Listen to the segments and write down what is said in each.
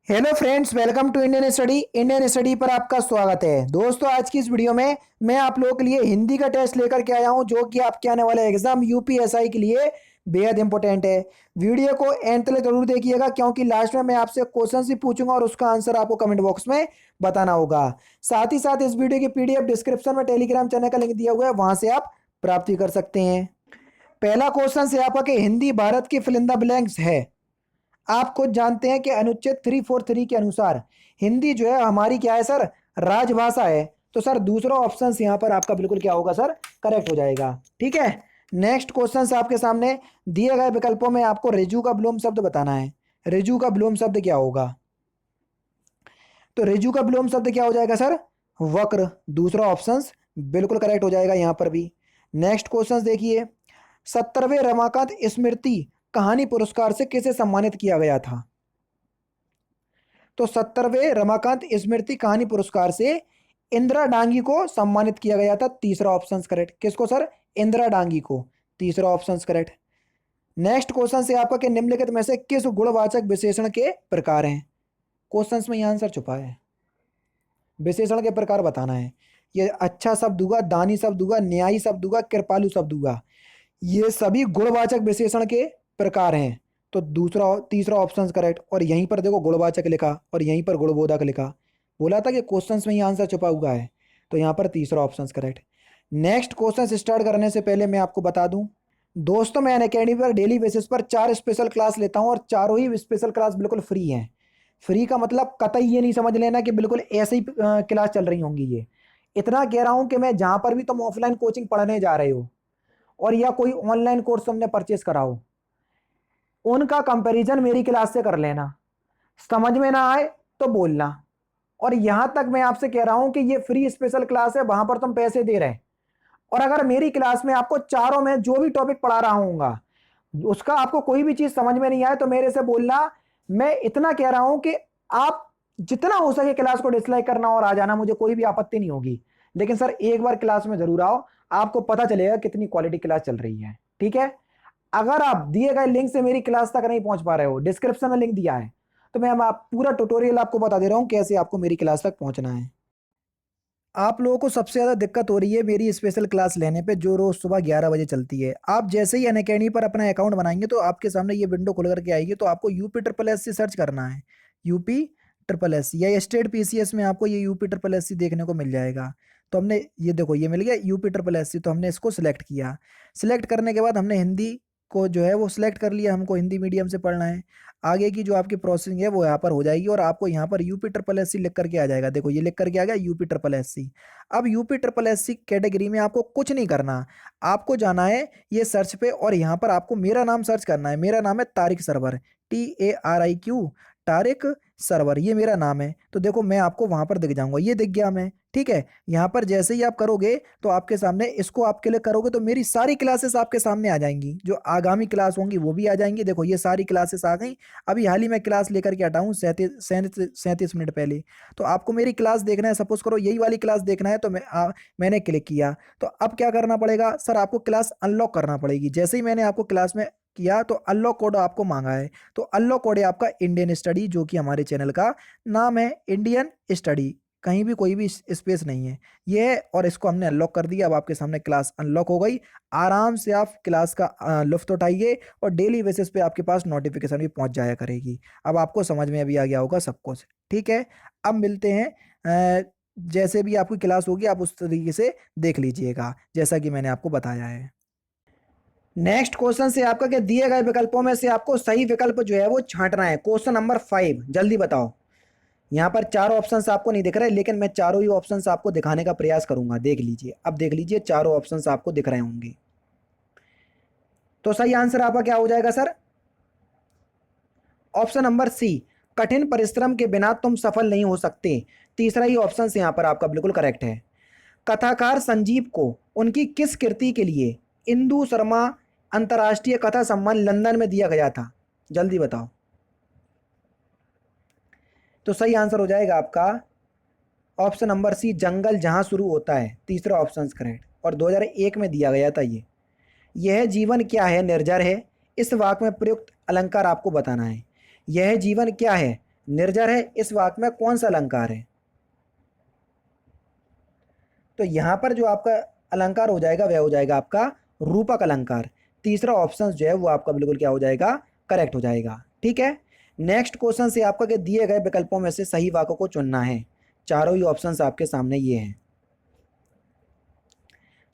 Hello friends, welcome to Indian study. Indian study पर आपका स्वागत है। दोस्तों, आज की इस वीडियो में मैं आप लोगों के लिए हिंदी का टेस्ट लेकर के आया हूं, जो कि आपके आने वाले एग्जाम यूपीएसआई के लिए बेहद इंपॉर्टेंट है। वीडियो को एंड तक जरूर देखिएगा, क्योंकि लास्ट में मैं आपसे क्वेश्चन भी पूछूंगा और उसका आंसर आपको कमेंट बॉक्स में बताना होगा। साथ ही साथ इस वीडियो की पीडीएफ डिस्क्रिप्शन में टेलीग्राम चैनल का लिंक दिया हुआ है, वहां से आप प्राप्ति कर सकते हैं। पहला क्वेश्चन से आपका कि हिंदी भारत की फिल इन द ब्लैंक्स है। आप खुद जानते हैं कि अनुच्छेद 343 के अनुसार हिंदी जो है हमारी क्या है सर, राजभाषा है। तो सर दूसरा ऑप्शन यहाँ पर आपका बिल्कुल क्या होगा सर, करेक्ट हो जाएगा। ठीक है। नेक्स्ट क्वेश्चन आपके सामने दिए गए विकल्पों में आपको रिजू का विलोम शब्द बताना है। रिजू का विलोम शब्द क्या होगा? तो रिजू का विलोम शब्द क्या हो जाएगा सर? वक्र। दूसरा ऑप्शन बिल्कुल करेक्ट हो जाएगा यहाँ पर भी। नेक्स्ट क्वेश्चन देखिए, 70वें रमाकांत स्मृति कहानी पुरस्कार से किसे सम्मानित किया गया था? तो 70वें रमाकांत स्मृति कहानी पुरस्कार से इंदिरा डांगी को सम्मानित किया गया था। तीसरा ऑप्शन करेक्ट। किसको सर? इंदिरा डांगी को। तीसरा ऑप्शन करेक्ट। नेक्स्ट क्वेश्चन से आपका कि निम्नलिखित में से किस गुणवाचक विशेषण के प्रकार हैं? क्वेश्चन में यह आंसर छुपा है। विशेषण के प्रकार बताना है। ये अच्छा शब्द होगा, दानी शब्द होगा, न्यायी शब्द होगा, कृपालु शब्द होगा। ये सभी गुणवाचक विशेषण के प्रकार हैं। तो दूसरा तीसरा ऑप्शन करेक्ट। और यहीं पर देखो गुणवाचक लिखा और यहीं पर गुणबोधक लिखा। बोला था कि क्वेश्चंस में ये आंसर छुपा हुआ है, तो यहाँ पर तीसरा option correct. Next question start करने से पहले मैं आपको बता दूं, दोस्तों मैं अनअकैडमी पर डेली बेसिस पर 4 स्पेशल क्लास लेता हूं, और चारों ही स्पेशल क्लास बिल्कुल फ्री हैं। फ्री का मतलब कतई ये नहीं समझ लेना कि बिल्कुल ऐसे ही क्लास चल रही होंगी। ये इतना कह रहा हूं कि मैं जहां पर भी तुम ऑफलाइन कोचिंग पढ़ने जा रहे हो और या कोई ऑनलाइन कोर्स तुमने परचेस करा हो, उनका कंपैरिजन मेरी क्लास से कर लेना। समझ में ना आए तो बोलना। और यहां तक मैं आपसे कह रहा हूं कि ये फ्री स्पेशल क्लास है, वहां पर तुम पैसे दे रहे हैं। और अगर मेरी क्लास में आपको चारों में जो भी टॉपिक पढ़ा रहा हूँगा, उसका आपको कोई भी चीज समझ में नहीं आए तो मेरे से बोलना। मैं इतना कह रहा हूं कि आप जितना हो सके क्लास को डिसलाइक करना और आ जाना, मुझे कोई भी आपत्ति नहीं होगी। लेकिन सर एक बार क्लास में जरूर आओ, आपको पता चलेगा कितनी क्वालिटी क्लास चल रही है। ठीक है। अगर आप दिए गए लिंक से मेरी क्लास तक नहीं पहुंच पा रहे हो, डिस्क्रिप्शन में लिंक दिया है, तो मैं आप पूरा ट्यूटोरियल आपको बता दे रहा हूं कैसे आपको मेरी क्लास तक पहुंचना है। आप लोगों को सबसे ज़्यादा दिक्कत हो रही है मेरी स्पेशल क्लास लेने पे, जो रोज़ सुबह 11 बजे चलती है। आप जैसे ही अनअकैडमी पर अपना अकाउंट बनाएंगे तो आपके सामने ये विंडो खुल करके आएगी। तो आपको UP triple S C search करना है। यूपी ट्रिपल एस सी या स्टेट पीसीएस में आपको ये यूपी ट्रिपल एस सी देखने को मिल जाएगा। तो हमने ये देखो, ये मिल गया यूपी ट्रिपल एस सी। तो हमने इसको सिलेक्ट किया। सिलेक्ट करने के बाद हमने हिंदी को जो है वो सिलेक्ट कर लिया, हमको हिंदी मीडियम से पढ़ना है। आगे की जो आपकी प्रोसेसिंग है वो यहाँ पर हो जाएगी, और आपको यहाँ पर यूपी ट्रिपल एस सी लिख करके आ जाएगा। देखो ये लिख करके आ गया यूपी ट्रिपल एस सी। अब UP triple S C category में आपको कुछ नहीं करना। आपको जाना है ये सर्च पे, और यहाँ पर आपको मेरा नाम सर्च करना है। मेरा नाम है तारिक सरवर, TARIQ, तारिक सरवर, ये मेरा नाम है। तो देखो मैं आपको वहां पर दिख जाऊंगा, ये दिख गया मैं। ठीक है। यहाँ पर जैसे ही आप करोगे तो आपके सामने इसको आप क्लिक करोगे तो मेरी सारी क्लासेस आपके सामने आ जाएंगी। जो आगामी क्लास होंगी वो भी आ जाएंगी। देखो ये सारी क्लासेस आ गई। अभी हाल ही में क्लास लेकर के हटा हूँ 37 मिनट पहले। तो आपको मेरी क्लास देखना है, सपोज करो यही वाली क्लास देखना है, तो मैंने क्लिक किया। तो अब क्या करना पड़ेगा सर? आपको क्लास अनलॉक करना पड़ेगी। जैसे ही मैंने आपको क्लास में किया तो अनलॉक कोड आपको मांगा है। तो अनलॉक कोड है आपका इंडियन स्टडी, जो कि हमारे चैनल का नाम है इंडियन स्टडी। कहीं भी कोई भी स्पेस नहीं है ये है। और इसको हमने अनलॉक कर दिया। अब आपके सामने क्लास अनलॉक हो गई। आराम से आप क्लास का लुफ्त उठाइए, और डेली बेसिस पे आपके पास नोटिफिकेशन भी पहुंच जाया करेगी। अब आपको समझ में अभी आ गया होगा सब कुछ। ठीक है। अब मिलते हैं। जैसे भी आपकी क्लास होगी आप उस तरीके से देख लीजिएगा, जैसा कि मैंने आपको बताया है। नेक्स्ट क्वेश्चन से आपका क्या दिए गए विकल्पों में से आपको सही विकल्प जो है वो छांटना है। क्वेश्चन नंबर 5, जल्दी बताओ। यहाँ पर चारों ऑप्शंस आपको नहीं दिख रहे, लेकिन मैं चारों ही ऑप्शंस आपको दिखाने का प्रयास करूंगा। देख लीजिए, अब देख लीजिए चारों ऑप्शंस आपको दिख रहे होंगे। तो सही आंसर आपका क्या हो जाएगा सर? ऑप्शन नंबर सी, कठिन परिश्रम के बिना तुम सफल नहीं हो सकते। तीसरा ही ऑप्शन यहाँ पर आपका बिल्कुल करेक्ट है। कथाकार संजीव को उनकी किस कृति के लिए इंदु शर्मा अंतर्राष्ट्रीय कथा सम्मान लंदन में दिया गया था? जल्दी बताओ। तो सही आंसर हो जाएगा आपका ऑप्शन नंबर सी, जंगल जहां शुरू होता है। तीसरा ऑप्शन करेक्ट। और 2001 में दिया गया था ये। यह जीवन क्या है निर्जर है, इस वाक्य में प्रयुक्त अलंकार आपको बताना है। यह जीवन क्या है निर्जर है, इस वाक्य में कौन सा अलंकार है? तो यहां पर जो आपका अलंकार हो जाएगा वह हो जाएगा आपका रूपक अलंकार। तीसरा ऑप्शन जो है वो आपका बिल्कुल क्या हो जाएगा, करेक्ट हो जाएगा। ठीक है, नेक्स्ट क्वेश्चन से आपका कि दिए गए विकल्पों में से सही वाक्य को चुनना है। चारों ही ऑप्शंस आपके सामने ये हैं।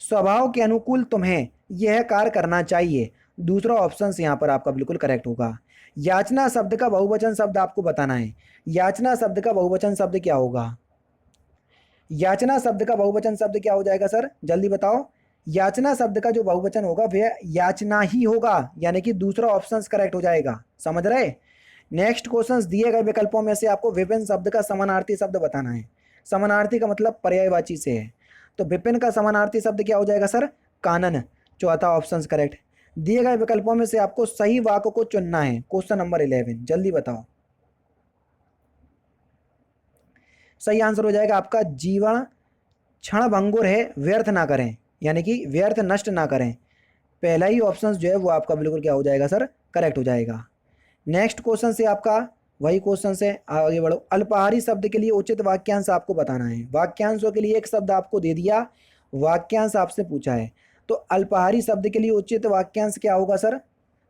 स्वभाव के अनुकूल तुम्हें यह कार्य करना चाहिए, दूसरा ऑप्शन यहां पर आपका बिल्कुल करेक्ट होगा। याचना शब्द का बहुवचन शब्द आपको बताना है। याचना शब्द का बहुवचन शब्द क्या होगा? याचना शब्द का बहुवचन शब्द क्या हो जाएगा सर, जल्दी बताओ। याचना शब्द का जो बहुवचन होगा वह याचना ही होगा, यानी कि दूसरा ऑप्शन करेक्ट हो जाएगा। समझ रहे? नेक्स्ट क्वेश्चन, दिए गए विकल्पों में से आपको विपिन शब्द का समानार्थी शब्द बताना है। समानार्थी का मतलब पर्यायवाची से है, तो विपिन का समानार्थी शब्द क्या हो जाएगा सर, कानन। चौथा ऑप्शन करेक्ट। दिए गए विकल्पों में से आपको सही वाक्य को चुनना है। क्वेश्चन नंबर 11, जल्दी बताओ। सही आंसर हो जाएगा आपका जीवन क्षण भंगुर है, व्यर्थ ना करें, यानी कि व्यर्थ नष्ट ना करें। पहला ही ऑप्शन जो है वो आपका बिल्कुल क्या हो जाएगा सर, करेक्ट हो जाएगा। नेक्स्ट क्वेश्चन से आपका वही क्वेश्चन से आगे बढ़ो। अल्पाहारी शब्द के लिए उचित वाक्यांश आपको बताना है। वाक्यांशों के लिए एक शब्द आपको दे दिया, वाक्यांश आपसे पूछा है, तो अल्पाहारी शब्द के लिए उचित वाक्यांश क्या होगा सर?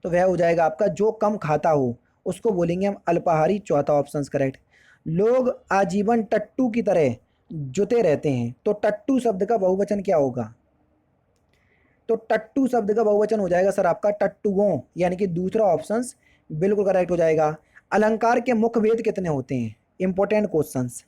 तो वह हो जाएगा आपका जो कम खाता हो उसको बोलेंगे हम अल्पाहारी। चौथा ऑप्शन करेक्ट। लोग आजीवन टट्टू की तरह जुटे रहते हैं, तो टट्टू शब्द का बहुवचन क्या होगा? तो टट्टू शब्द का बहुवचन हो जाएगा सर आपका टट्टुओं, यानी कि दूसरा ऑप्शन बिल्कुल करेक्ट हो जाएगा। अलंकार के मुख्य भेद कितने होते हैं? Important questions.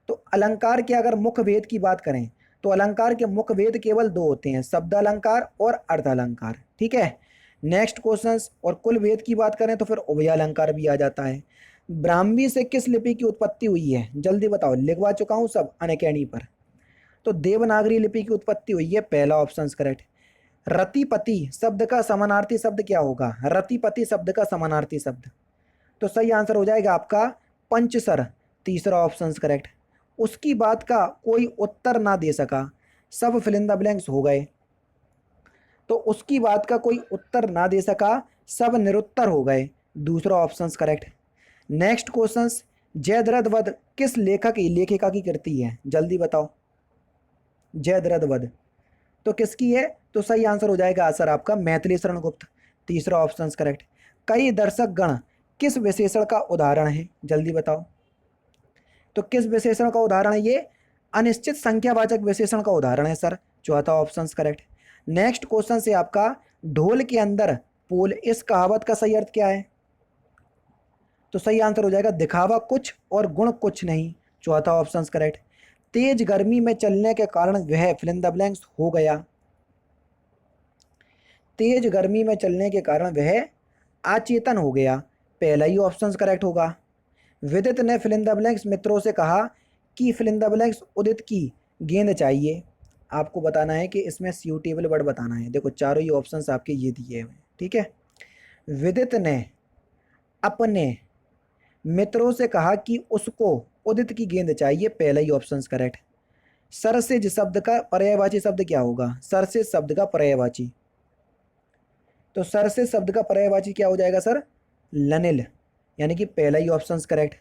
तो अलंकार के अगर मुख्य भेद की बात करें तो अलंकार के मुख्य भेद केवल दो होते हैं, शब्द अलंकार और अर्थ अलंकार। ठीक है, नेक्स्ट क्वेश्चन, और कुल भेद की बात करें तो फिर उभय अलंकार भी आ जाता है। ब्राह्मी से किस लिपि की उत्पत्ति हुई है? जल्दी बताओ, लिखवा चुका हूं सब अनअकैडमी पर। तो देवनागरी लिपि की उत्पत्ति हुई है, पहला ऑप्शन करेक्ट। रतिपति शब्द का समानार्थी शब्द क्या होगा? रतिपति शब्द का समानार्थी शब्द, तो सही आंसर हो जाएगा आपका पंचसर। तीसरा ऑप्शन करेक्ट। उसकी बात का कोई उत्तर ना दे सका, सब फिल इन द ब्लैंक्स हो गए। तो उसकी बात का कोई उत्तर ना दे सका, सब निरुत्तर हो गए। दूसरा option correct. Next question, Jayadrath Vadh किस लेखक लेखिका की कृति है? जल्दी बताओ। जयद्रथ वध तो किसकी है? तो सही आंसर हो जाएगा सर आपका मैथिली शरण गुप्त। तीसरा ऑप्शन करेक्ट। कई दर्शक गण किस विशेषण का उदाहरण है? जल्दी बताओ। तो किस विशेषण का उदाहरण है ये? अनिश्चित संख्यावाचक विशेषण का उदाहरण है सर। चौथा ऑप्शन करेक्ट। नेक्स्ट क्वेश्चन से आपका ढोल के अंदर पोल, इस कहावत का सही अर्थ क्या है? तो सही आंसर हो जाएगा दिखावा कुछ और गुण कुछ नहीं। चौथा ऑप्शन करेक्ट। तेज गर्मी में चलने के कारण वह फिल इन द ब्लैंक्स हो गया। तेज गर्मी में चलने के कारण वह अचेतन हो गया, पहला ही ऑप्शन करेक्ट होगा। विदित ने फिल इन द ब्लैंक्स मित्रों से कहा कि फिल इन द ब्लैंक्स उदित की गेंद चाहिए। आपको बताना है कि इसमें सूटेबल वर्ड बताना है। देखो चारों ही ऑप्शंस आपके ये दिए हुए हैं। ठीक है, विदित ने अपने मित्रों से कहा कि उसको उदित की गेंद चाहिए, पहला ही ऑप्शन करेक्ट। सरसेज शब्द का पर्यायवाची शब्द क्या होगा? सरसेज शब्द का पर्यायवाची, तो सरसेज शब्द का पर्यायवाची क्या हो जाएगा सर? लनिल, यानी कि पहला ही ऑप्शन करेक्ट।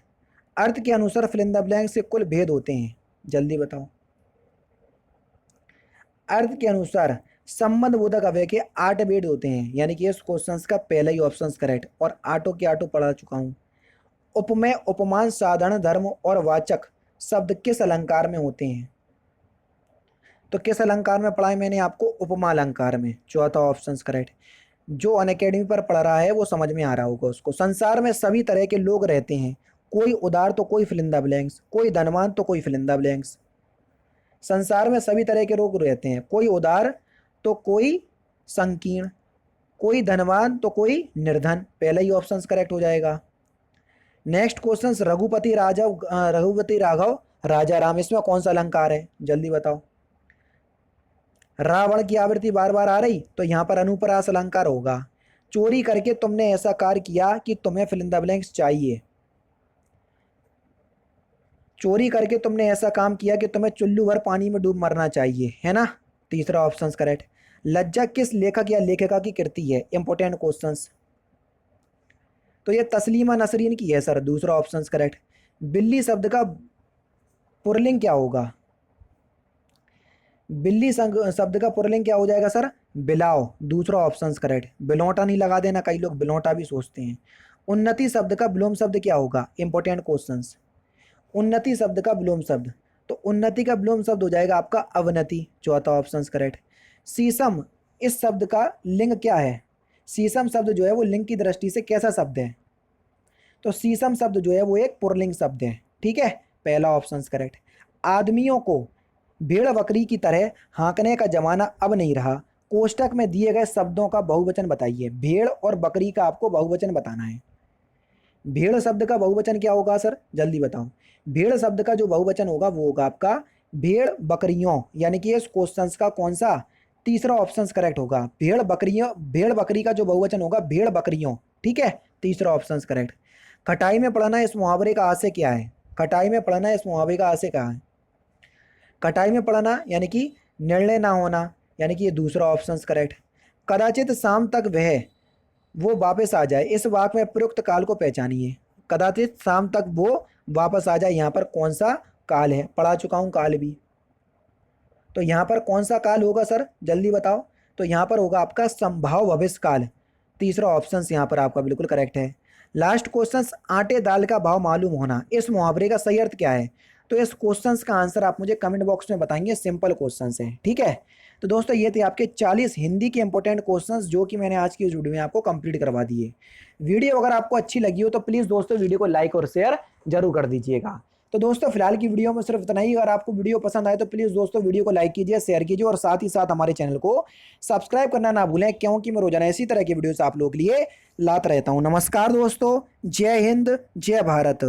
अर्थ के अनुसार फिल इन द ब्लैंक से कुल भेद होते हैं, जल्दी बताओ। अर्थ के अनुसार संबंध बोधक अव्यय के 8 भेद होते हैं, यानी कि इस क्वेश्चन का पहला ही ऑप्शन करेक्ट, और आठों के आठों पढ़ा चुका हूं। उपमेय, उपमान, साधारण, धर्म और वाचक शब्द किस अलंकार में होते हैं? तो किस अलंकार में पढ़ा है मैंने आपको? उपमा अलंकार में। चौथा ऑप्शन करेक्ट। जो अनअकैडमी पर पढ़ रहा है वो समझ में आ रहा होगा उसको। संसार में सभी तरह के लोग रहते हैं, कोई उदार तो कोई फिल इन द ब्लैंक्स, कोई धनवान तो कोई फिल इन द ब्लैंक्स। संसार में सभी तरह के लोग रहते हैं, कोई उदार तो कोई संकीर्ण, कोई धनवान तो कोई निर्धन, पहला ही ऑप्शन करेक्ट हो जाएगा। नेक्स्ट क्वेश्चन, रघुपति राघव राजा राम, इसमें कौन सा अलंकार है? जल्दी बताओ। रावण की आवृत्ति बार बार आ रही, तो यहां पर अनुप्रास अलंकार होगा। चोरी करके तुमने ऐसा कार्य किया कि तुम्हें फिल इन द ब्लैंक्स चाहिए। चोरी करके तुमने ऐसा काम किया कि तुम्हें चुल्लू भर पानी में डूब मरना चाहिए, है ना? तीसरा ऑप्शन करेक्ट। लज्जा किस लेखक या लेखिका की कृति है? Important questions. तो ये तस्लीमा नसरीन की है सर, दूसरा ऑप्शन करेक्ट। बिल्ली शब्द का पुल्लिंग क्या होगा? बिल्ली शब्द का पुल्लिंग क्या हो जाएगा सर? बिलाव, दूसरा ऑप्शन करेक्ट। बिलौटा नहीं लगा देना, कई लोग बिलौटा भी सोचते हैं। उन्नति शब्द का विलोम शब्द क्या होगा? Important questions. उन्नति शब्द का विलोम शब्द, तो उन्नति का विलोम शब्द हो जाएगा आपका अवनति, चौथा ऑप्शन करेक्ट। शीशम, इस शब्द का लिंग क्या है? शीशम शब्द जो है वो लिंग की दृष्टि से कैसा शब्द है? तो शीशम शब्द जो है वो एक पुल्लिंग शब्द है, ठीक है, पहला ऑप्शन करेक्ट। आदमियों को भेड़ बकरी की तरह हाँकने का जमाना अब नहीं रहा, कोष्टक में दिए गए शब्दों का बहुवचन बताइए। भेड़ और बकरी का आपको बहुवचन बताना है। भेड़ शब्द का बहुवचन क्या होगा सर, जल्दी बताओ। भेड़ शब्द का जो बहुवचन होगा वो होगा आपका भेड़ बकरियों, यानी कि इस क्वेश्चन का कौन सा? तीसरा ऑप्शन करेक्ट होगा। भेड़ बकरियों, भेड़ बकरी का जो बहुवचन होगा भेड़ बकरियों, ठीक है, तीसरा ऑप्शन करेक्ट। खटाई में पढ़ना इस मुहावरे का आशय क्या है? खटाई में पढ़ना इस मुहावरे का आशय क्या है? खटाई में पढ़ना यानी कि निर्णय ना होना, यानी कि ये दूसरा ऑप्शन करेक्ट। कदाचित शाम तक वो वापस आ जाए, इस वाक्य में प्रयुक्त काल को पहचानिए। कदाचित शाम तक वो वापस आ जाए, यहाँ पर कौन सा काल है? पढ़ा चुका हूँ काल भी। तो यहाँ पर कौन सा काल होगा सर, जल्दी बताओ। तो यहाँ पर होगा आपका संभाव भविष्य काल, तीसरा ऑप्शन यहाँ पर आपका बिल्कुल करेक्ट है। लास्ट क्वेश्चन, आटे दाल का भाव मालूम होना, इस मुहावरे का सही अर्थ क्या है? तो इस क्वेश्चन का आंसर आप मुझे कमेंट बॉक्स में बताएंगे, सिंपल क्वेश्चन है, ठीक है। तो दोस्तों ये थे आपके 40 हिंदी के इंपॉर्टेंट क्वेश्चंस जो कि मैंने आज की इस वीडियो में आपको कंप्लीट करवा दिए। वीडियो अगर आपको अच्छी लगी हो तो प्लीज़ दोस्तों वीडियो को लाइक और शेयर जरूर कर दीजिएगा। तो दोस्तों फिलहाल की वीडियो में सिर्फ इतना ही। अगर आपको वीडियो पसंद आए तो प्लीज़ दोस्तों वीडियो को लाइक कीजिए, शेयर कीजिए और साथ ही साथ हमारे चैनल को सब्सक्राइब करना ना भूलें, क्योंकि मैं रोजाना इसी तरह की वीडियोस आप लोगों के लिए लाता रहता हूँ। नमस्कार दोस्तों, जय हिंद, जय भारत।